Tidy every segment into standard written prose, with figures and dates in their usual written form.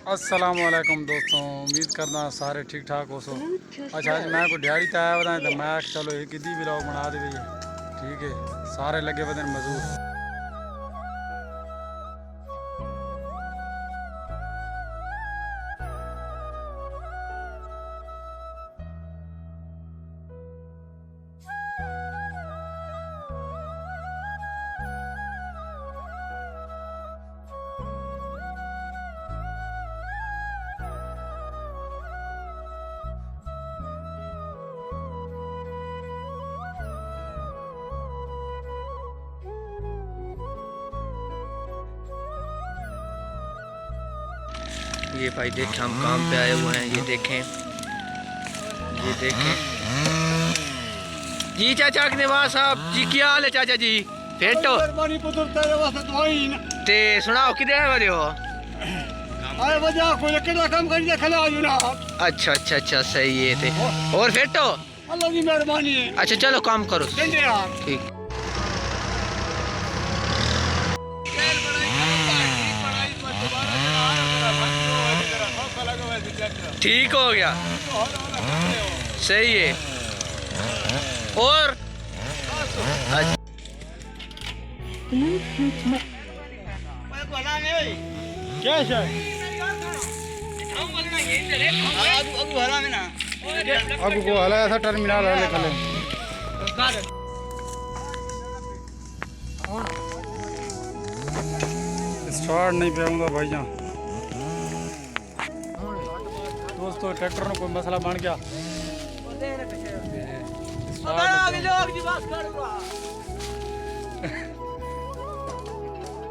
अस्सलामुअलैकुम दोस्तों, उम्मीद करना सारे ठीक ठाक हो सो। अच्छा आज मैं को दिहाड़ी तय बताएं तो मैं चलो एक भी व्लॉग बना दे भैया। ठीक है, सारे लगे बदन मजदूर। ये भाई देखें हम काम पे आए हुए हैं। ये देखें जी चाचा निवास साहब जी, क्या हाल है चाचा जी? फेटो ते सुनाओ किधर आए वाले हो? अच्छा अच्छा अच्छा सही है ते और फेटो अल्लाह की मेहरबानी है। अच्छा चलो काम करो ठीक। ठीक हो गया, सही है। और क्या है अब को हला ऐसा टर्मिनल है निकले स्टार्ट नहीं पाऊंगा भाईजान। दोस्तों ट्रैक्टर में कोई मसला बन गया।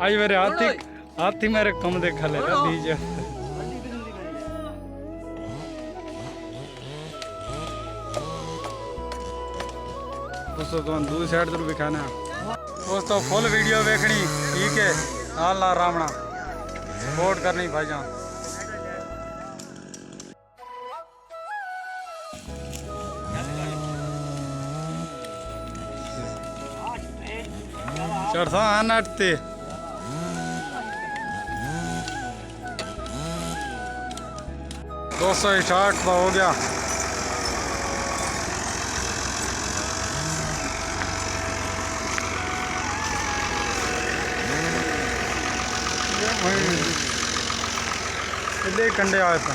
आज मेरे हाथी मेरे कम देखा ले दीजिए। दोस्तों तुम दूसरी साइड तो भी खाना। दोस्तों फुल वीडियो देखनी ठीक है, नाल नाल रामना सपोर्ट करनी भाईजान। चढ़ता नटते दोस्तों स्टार्ट तो हो गया। कंडे आए थे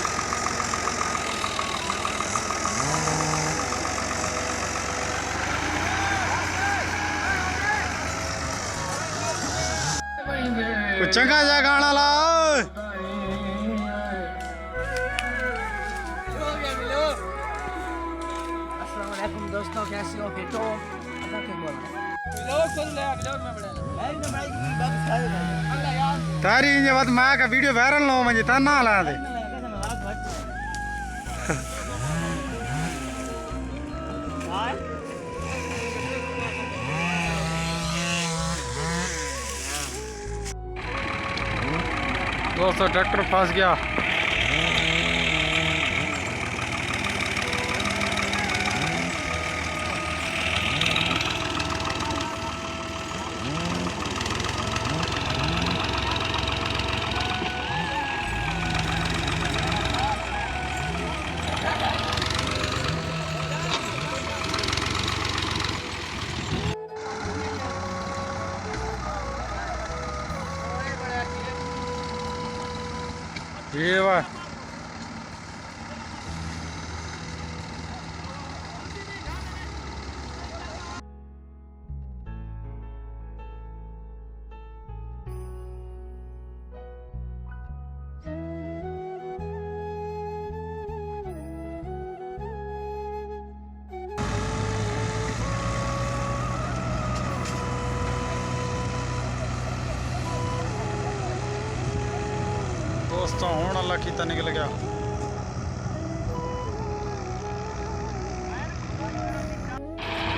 चंगा जा गाना ला। अस्सलामुअलैकुम दोस्तों, कैसे हो? फेटो तारी ये बात मैं का वीडियो वायरल लो मुझे ता ना ला दे। दोस्तों ट्रैक्टर फंस गया। ये वाह दोस्तों होने वाला कितना निकल गया।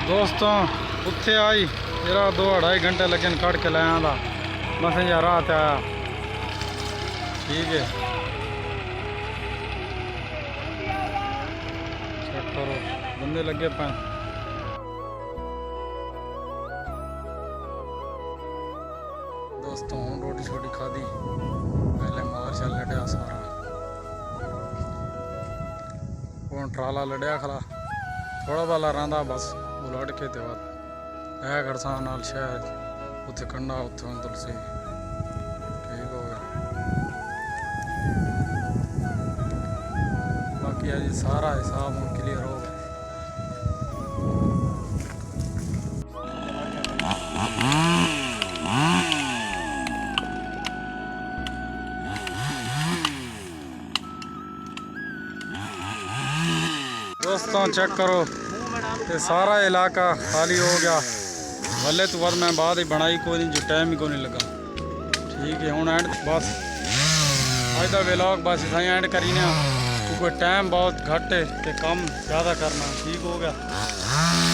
दोस्तों उत्थे आई मेरा 2-2.5 घंटे लगे कट के लाया था बस यहाँ रात आया। ठीक है चेक करो बंदे लगे पे। दोस्तों रोटी छोटी खा दी, पहले मार चल लटा सारा। ਹੁਣ ਟਰਾਲਾ ਲੜਿਆ ਖਲਾ ਥੋੜਾ ਬਾਲਾ ਰਹਿੰਦਾ ਬਸ ਉਹ ਲੜ ਕੇ ਤੇ ਬਾਅਦ ਇਹ ਗੜਸਾਂ ਨਾਲ ਸ਼ਹਿਰ ਉੱਥੇ ਕੰਡਾ ਉੱਥੇ ਹੁਣ ਤੁਲਸੀ ਠੀਕ ਹੋ ਗਿਆ। ਬਾਕੀ ਆ ਜੀ ਸਾਰਾ ਹਿਸਾਬ ਹੁਣ ਕਲੀਅਰ ਹੋ ਗਿਆ। दोस्तों चेक करो ये सारा इलाका खाली हो गया। भले तो बाद मैं बाद ही बनाई कोई नहीं जो टाइम ही को नहीं लगा। ठीक है हूँ एंड बस अज का व्लॉग बस इतना एंड करी ना क्योंकि टाइम बहुत घट है तो कम ज़्यादा करना ठीक हो गया।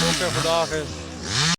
ओके खुदा हाफिज़।